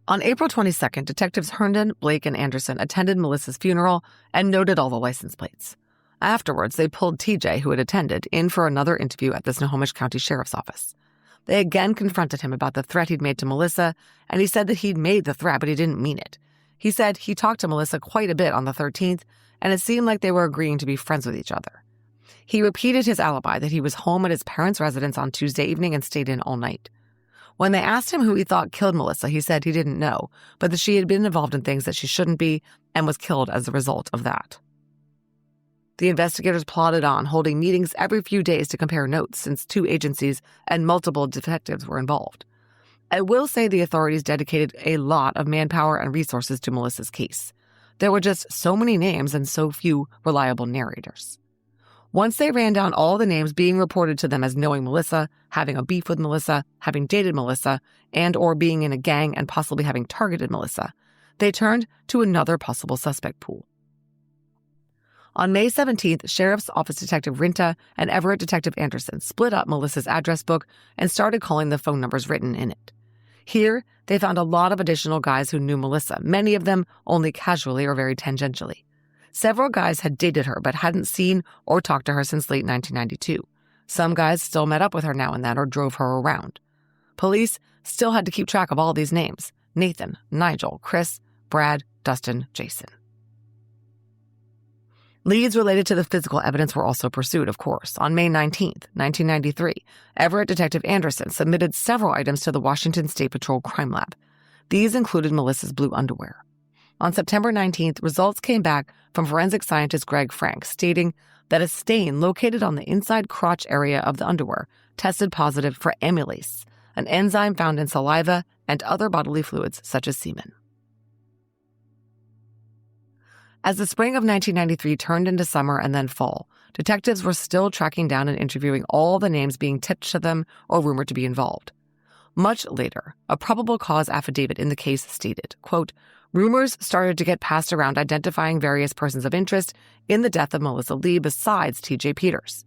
On April 22nd, detectives Herndon, Blake, and Anderson attended Melissa's funeral and noted all the license plates. Afterwards, they pulled TJ, who had attended, in for another interview at the Snohomish County Sheriff's Office. They again confronted him about the threat he'd made to Melissa, and he said that he'd made the threat, but he didn't mean it. He said he talked to Melissa quite a bit on the 13th, and it seemed like they were agreeing to be friends with each other. He repeated his alibi that he was home at his parents' residence on Tuesday evening and stayed in all night. When they asked him who he thought killed Melissa, he said he didn't know, but that she had been involved in things that she shouldn't be and was killed as a result of that. The investigators plodded on, holding meetings every few days to compare notes since 2 agencies and multiple detectives were involved. I will say the authorities dedicated a lot of manpower and resources to Melissa's case. There were just so many names and so few reliable narrators. Once they ran down all the names being reported to them as knowing Melissa, having a beef with Melissa, having dated Melissa, and or being in a gang and possibly having targeted Melissa, they turned to another possible suspect pool. On May 17th, Sheriff's Office Detective Rinta and Everett Detective Anderson split up Melissa's address book and started calling the phone numbers written in it. Here, they found a lot of additional guys who knew Melissa, many of them only casually or very tangentially. Several guys had dated her but hadn't seen or talked to her since late 1992. Some guys still met up with her now and then or drove her around. Police still had to keep track of all these names: Nathan, Nigel, Chris, Brad, Dustin, Jason. Leads related to the physical evidence were also pursued, of course. On May 19th, 1993, Everett Detective Anderson submitted several items to the Washington State Patrol Crime Lab. These included Melissa's blue underwear. On September 19th, results came back from forensic scientist Greg Frank stating that a stain located on the inside crotch area of the underwear tested positive for amylase, an enzyme found in saliva and other bodily fluids such as semen. As the spring of 1993 turned into summer and then fall, detectives were still tracking down and interviewing all the names being tipped to them or rumored to be involved. Much later, a probable cause affidavit in the case stated, quote, "Rumors started to get passed around identifying various persons of interest in the death of Melissa Lee besides T.J. Peters.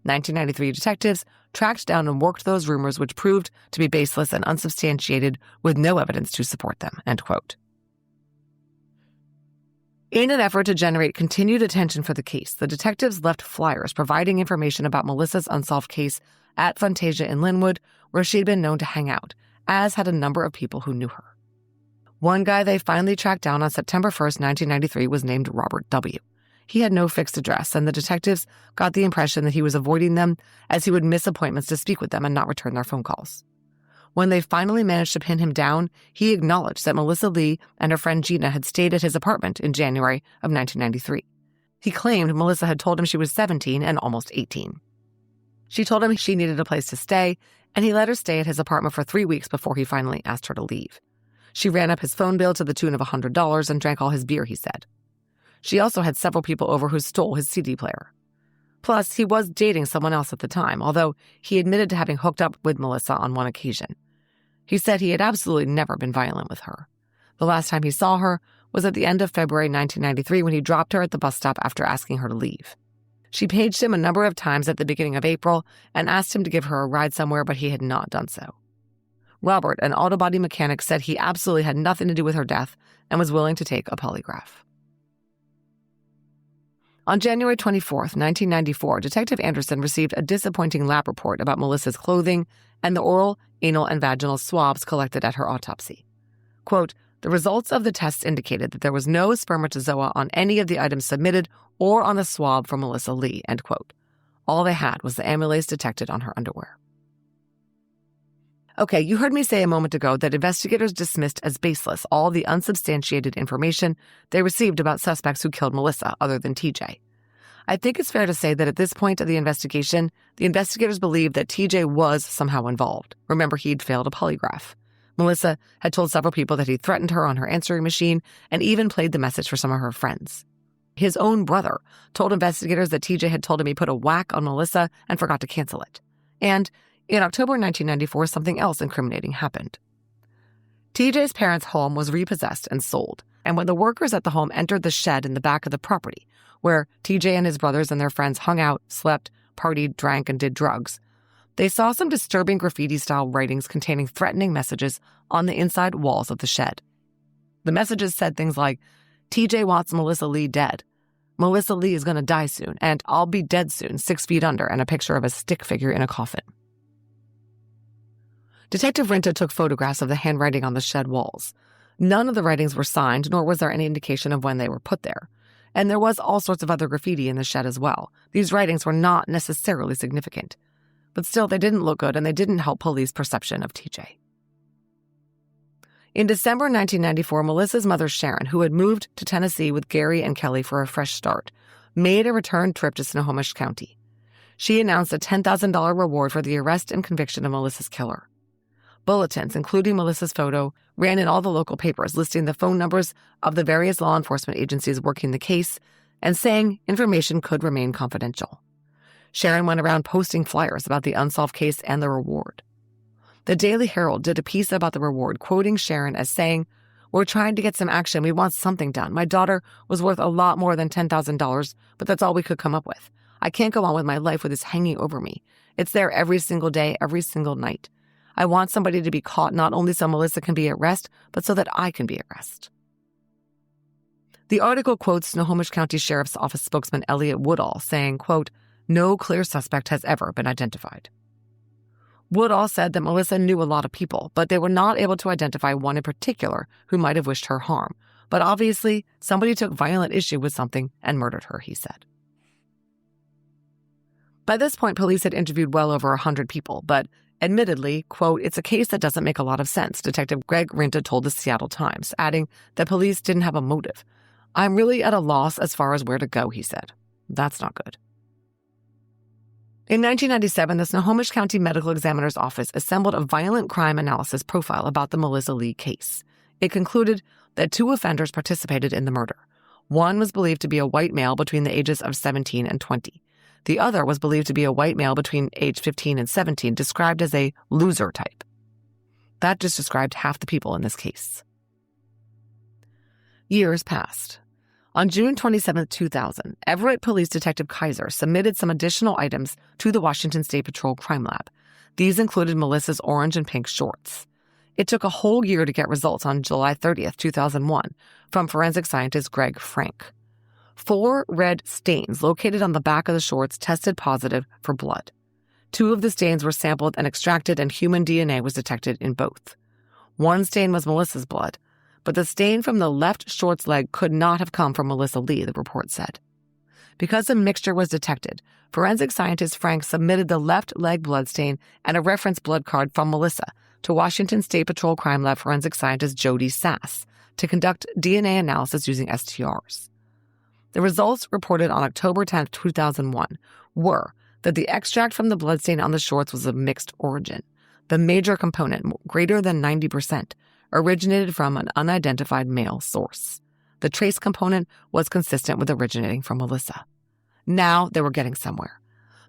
1993 detectives tracked down and worked those rumors, which proved to be baseless and unsubstantiated with no evidence to support them," end quote. In an effort to generate continued attention for the case, the detectives left flyers providing information about Melissa's unsolved case at Fantasia in Linwood, where she'd been known to hang out, as had a number of people who knew her. One guy they finally tracked down on September 1st, 1993 was named Robert W. He had no fixed address, and the detectives got the impression that he was avoiding them as he would miss appointments to speak with them and not return their phone calls. When they finally managed to pin him down, he acknowledged that Melissa Lee and her friend Gina had stayed at his apartment in January of 1993. He claimed Melissa had told him she was 17 and almost 18. She told him she needed a place to stay, and he let her stay at his apartment for 3 weeks before he finally asked her to leave. She ran up his phone bill to the tune of $100 and drank all his beer, he said. She also had several people over who stole his CD player. Plus, he was dating someone else at the time, although he admitted to having hooked up with Melissa on one occasion. He said he had absolutely never been violent with her. The last time he saw her was at the end of February 1993 when he dropped her at the bus stop after asking her to leave. She paged him a number of times at the beginning of April and asked him to give her a ride somewhere, but he had not done so. Robert, an auto body mechanic, said he absolutely had nothing to do with her death and was willing to take a polygraph. On January 24th, 1994, Detective Anderson received a disappointing lab report about Melissa's clothing and the oral, anal, and vaginal swabs collected at her autopsy. Quote, "The results of the tests indicated that there was no spermatozoa on any of the items submitted or on the swab for Melissa Lee," end quote. All they had was the amylase detected on her underwear. Okay, you heard me say a moment ago that investigators dismissed as baseless all the unsubstantiated information they received about suspects who killed Melissa, other than TJ. I think it's fair to say that at this point of the investigation, the investigators believed that TJ was somehow involved. Remember, he'd failed a polygraph. Melissa had told several people that he threatened her on her answering machine and even played the message for some of her friends. His own brother told investigators that TJ had told him he put a whack on Melissa and forgot to cancel it. And in October 1994, something else incriminating happened. TJ's parents' home was repossessed and sold, and when the workers at the home entered the shed in the back of the property, where TJ and his brothers and their friends hung out, slept, partied, drank, and did drugs, they saw some disturbing graffiti-style writings containing threatening messages on the inside walls of the shed. The messages said things like, "TJ wants Melissa Lee dead. Melissa Lee is going to die soon, and I'll be dead soon, 6 feet under," and a picture of a stick figure in a coffin. Detective Rinta took photographs of the handwriting on the shed walls. None of the writings were signed, nor was there any indication of when they were put there. And there was all sorts of other graffiti in the shed as well. These writings were not necessarily significant. But still, they didn't look good, and they didn't help police perception of TJ. In December 1994, Melissa's mother, Sharon, who had moved to Tennessee with Gary and Kelly for a fresh start, made a return trip to Snohomish County. She announced a $10,000 reward for the arrest and conviction of Melissa's killer. Bulletins, including Melissa's photo, ran in all the local papers, listing the phone numbers of the various law enforcement agencies working the case and saying information could remain confidential. Sharon went around posting flyers about the unsolved case and the reward. The Daily Herald did a piece about the reward, quoting Sharon as saying, "We're trying to get some action. We want something done. My daughter was worth a lot more than $10,000, but that's all we could come up with. I can't go on with my life with this hanging over me. It's there every single day, every single night. I want somebody to be caught, not only so Melissa can be at rest, but so that I can be at rest." The article quotes Snohomish County Sheriff's Office spokesman Elliot Woodall saying, quote, No clear suspect has ever been identified. Woodall said that Melissa knew a lot of people, but they were not able to identify one in particular who might have wished her harm. But obviously, somebody took violent issue with something and murdered her, he said. By this point, police had interviewed well over 100 people, but admittedly, quote, "It's a case that doesn't make a lot of sense," Detective Greg Rinta told the Seattle Times, adding that police didn't have a motive. "I'm really at a loss as far as where to go," he said. That's not good. In 1997, the Snohomish County Medical Examiner's Office assembled a violent crime analysis profile about the Melissa Lee case. It concluded that 2 offenders participated in the murder. One was believed to be a white male between the ages of 17 and 20. The other was believed to be a white male between age 15 and 17, described as a loser type. That just described half the people in this case. Years passed. On June 27, 2000, Everett Police Detective Kaiser submitted some additional items to the Washington State Patrol Crime Lab. These included Melissa's orange and pink shorts. It took a whole year to get results on July 30, 2001, from forensic scientist Greg Frank. 4 red stains located on the back of the shorts tested positive for blood. 2 of the stains were sampled and extracted, and human DNA was detected in both. 1 stain was Melissa's blood, but the stain from the left shorts leg could not have come from Melissa Lee, the report said. Because a mixture was detected, forensic scientist Frank submitted the left leg blood stain and a reference blood card from Melissa to Washington State Patrol Crime Lab forensic scientist Jody Sass to conduct DNA analysis using STRs. The results reported on October 10, 2001, were that the extract from the bloodstain on the shorts was of mixed origin. The major component, greater than 90%, originated from an unidentified male source. The trace component was consistent with originating from Melissa. Now they were getting somewhere.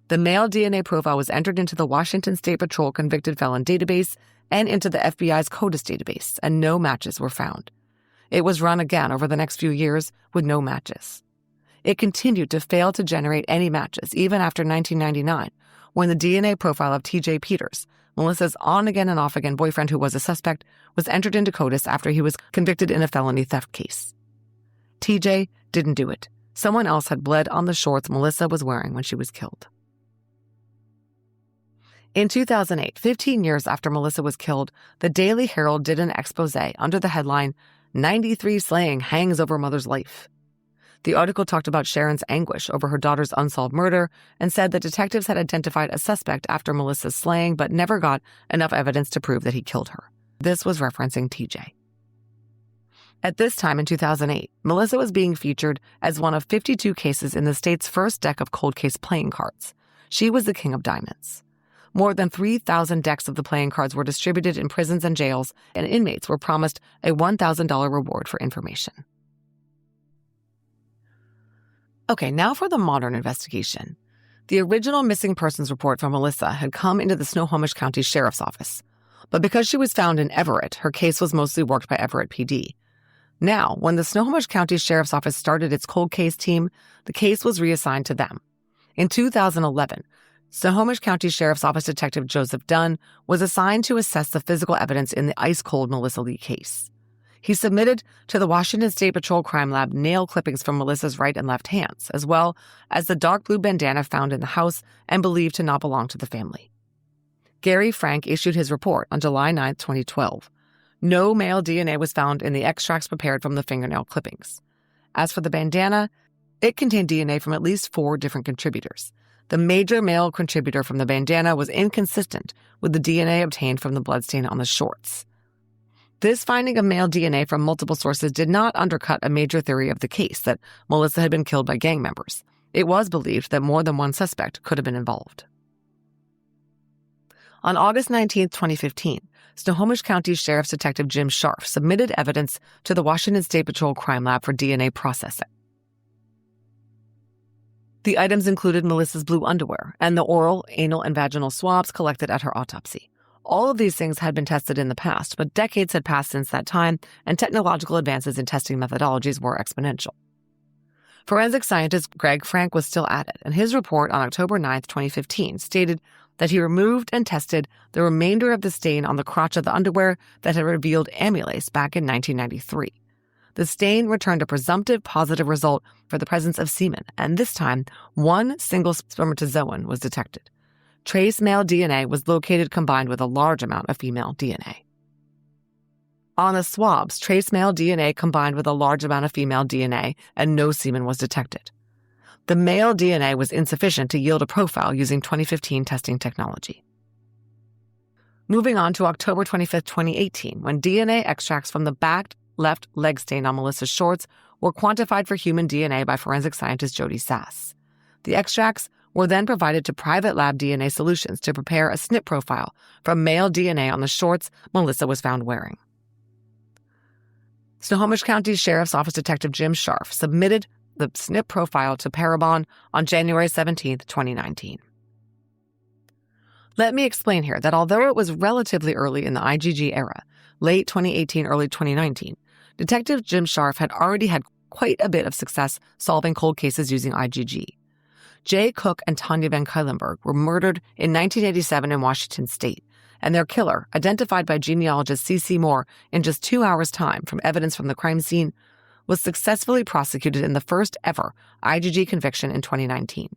The male DNA profile was entered into the Washington State Patrol Convicted Felon Database and into the FBI's CODIS database, and no matches were found. It was run again over the next few years with no matches. It continued to fail to generate any matches even after 1999, when the DNA profile of T.J. Peters, Melissa's on-again and off-again boyfriend who was a suspect, was entered into CODIS after he was convicted in a felony theft case. TJ didn't do it. Someone else had bled on the shorts Melissa was wearing when she was killed. In 2008, 15 years after Melissa was killed, the Daily Herald did an expose under the headline, "93 Slaying Hangs Over Mother's Life." The article talked about Sharon's anguish over her daughter's unsolved murder and said that detectives had identified a suspect after Melissa's slaying but never got enough evidence to prove that he killed her. This was referencing TJ. At this time in 2008, Melissa was being featured as one of 52 cases in the state's first deck of cold case playing cards. She was the king of diamonds. More than 3,000 decks of the playing cards were distributed in prisons and jails, and inmates were promised a $1,000 reward for information. Okay, now for the modern investigation. The original missing persons report from Melissa had come into the Snohomish County Sheriff's Office, but because she was found in Everett, her case was mostly worked by Everett PD. Now, when the Snohomish County Sheriff's Office started its cold case team, the case was reassigned to them. In 2011, Snohomish County Sheriff's Office Detective Joseph Dunn was assigned to assess the physical evidence in the ice-cold Melissa Lee case. He submitted to the Washington State Patrol Crime Lab nail clippings from Melissa's right and left hands, as well as the dark blue bandana found in the house and believed to not belong to the family. Gary Frank issued his report on July 9, 2012. No male DNA was found in the extracts prepared from the fingernail clippings. As for the bandana, it contained DNA from at least 4 different contributors. The major male contributor from the bandana was inconsistent with the DNA obtained from the bloodstain on the shorts. This finding of male DNA from multiple sources did not undercut a major theory of the case that Melissa had been killed by gang members. It was believed that more than one suspect could have been involved. On August 19, 2015, Snohomish County Sheriff's Detective Jim Scharf submitted evidence to the Washington State Patrol Crime Lab for DNA processing. The items included Melissa's blue underwear and the oral, anal, and vaginal swabs collected at her autopsy. All of these things had been tested in the past, but decades had passed since that time, and technological advances in testing methodologies were exponential. Forensic scientist Greg Frank was still at it, and his report on October 9, 2015 stated that he removed and tested the remainder of the stain on the crotch of the underwear that had revealed amylase back in 1993. the stain returned a presumptive positive result for the presence of semen, and this time, one single spermatozoon was detected. Trace male DNA was located combined with a large amount of female DNA. On the swabs, trace male DNA combined with a large amount of female DNA, and no semen was detected. The male DNA was insufficient to yield a profile using 2015 testing technology. Moving on to October 25, 2018, when DNA extracts from the back left leg stain on Melissa's shorts were quantified for human DNA by forensic scientist Jody Sass. The extracts were then provided to private lab DNA Solutions to prepare a SNP profile from male DNA on the shorts Melissa was found wearing. Snohomish County Sheriff's Office Detective Jim Scharf submitted the SNP profile to Parabon on January 17, 2019. Let me explain here that although it was relatively early in the IgG era, late 2018, early 2019, Detective Jim Scharf had already had quite a bit of success solving cold cases using IgG. Jay Cook and Tanya Van Kuylenberg were murdered in 1987 in Washington state, and their killer, identified by genealogist C.C. Moore in just 2 hours' time from evidence from the crime scene, was successfully prosecuted in the first ever IgG conviction in 2019.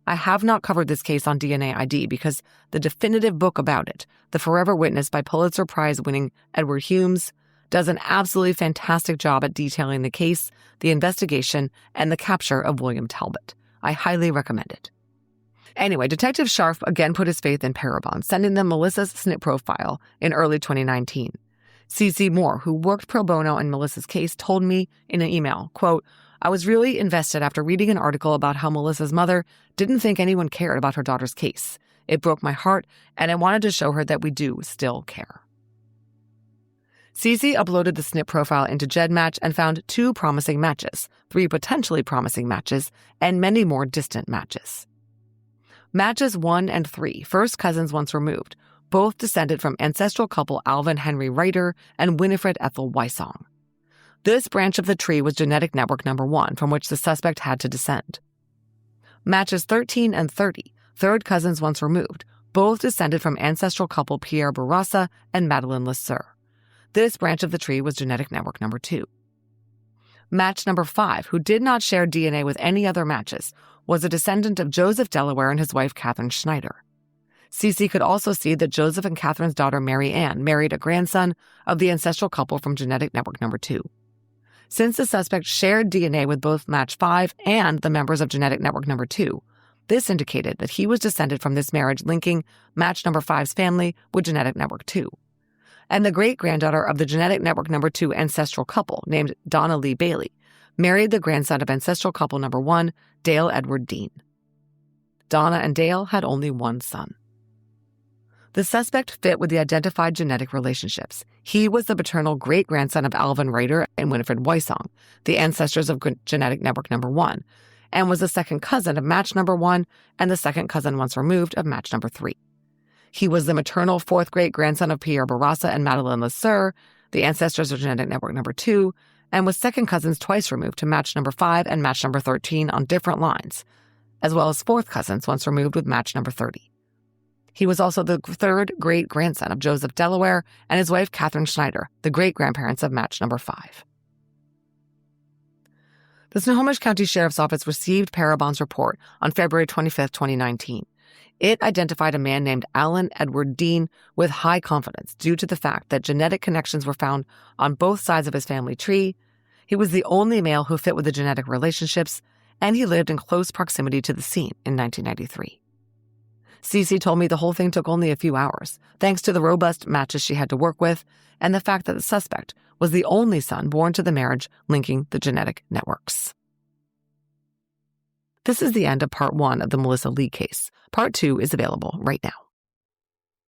I have not covered this case on DNA ID because the definitive book about it, The Forever Witness by Pulitzer Prize-winning Edward Humes, does an absolutely fantastic job at detailing the case, the investigation, and the capture of William Talbot. I highly recommend it. Anyway, Detective Scharf again put his faith in Parabon, sending them Melissa's SNP profile in early 2019. C.C. Moore, who worked pro bono in Melissa's case, told me in an email, quote, "I was really invested after reading an article about how Melissa's mother didn't think anyone cared about her daughter's case. It broke my heart, and I wanted to show her that we do still care." CC uploaded the SNP profile into GEDmatch and found 2 promising matches, 3 potentially promising matches, and many more distant matches. Matches 1 and 3, first cousins once removed, both descended from ancestral couple Alvin Henry Reiter and Winifred Ethel Wysong. This branch of the tree was genetic network number 1, from which the suspect had to descend. Matches 13 and 30, third cousins once removed, both descended from ancestral couple Pierre Bourassa and Madeleine Lesseur. This branch of the tree was genetic network number 2. Match number 5, who did not share DNA with any other matches, was a descendant of Joseph Delaware and his wife Catherine Schneider. CC could also see that Joseph and Catherine's daughter Mary Ann married a grandson of the ancestral couple from genetic network number 2. Since the suspect shared DNA with both match 5 and the members of genetic network number 2, this indicated that he was descended from this marriage linking match number 5's family with genetic network 2. And the great-granddaughter of the genetic network number 2 ancestral couple, named Donna Lee Bailey, married the grandson of ancestral couple number 1, Dale Edward Dean. Donna and Dale had only one son. The suspect fit with the identified genetic relationships. He was the paternal great-grandson of Alvin Reiter and Winifred Wysong, the ancestors of genetic network number 1, and was the second cousin of match number 1 and the second cousin once removed of match number 3. He was the maternal fourth great-grandson of Pierre Bourassa and Madeleine Lesseur, the ancestors of genetic network number 2, and was second cousins twice removed to match number 5 and match number 13 on different lines, as well as fourth cousins once removed with match number 30. He was also the third great-grandson of Joseph Delaware and his wife Catherine Schneider, the great-grandparents of match number 5. The Snohomish County Sheriff's Office received Parabon's report on February 25, 2019. It identified a man named Alan Edward Dean with high confidence due to the fact that genetic connections were found on both sides of his family tree. He was the only male who fit with the genetic relationships, and he lived in close proximity to the scene in 1993. Cece told me the whole thing took only a few hours, thanks to the robust matches she had to work with and the fact that the suspect was the only son born to the marriage linking the genetic networks. This is the end of Part 1 of the Melissa Lee case. Part 2 is available right now.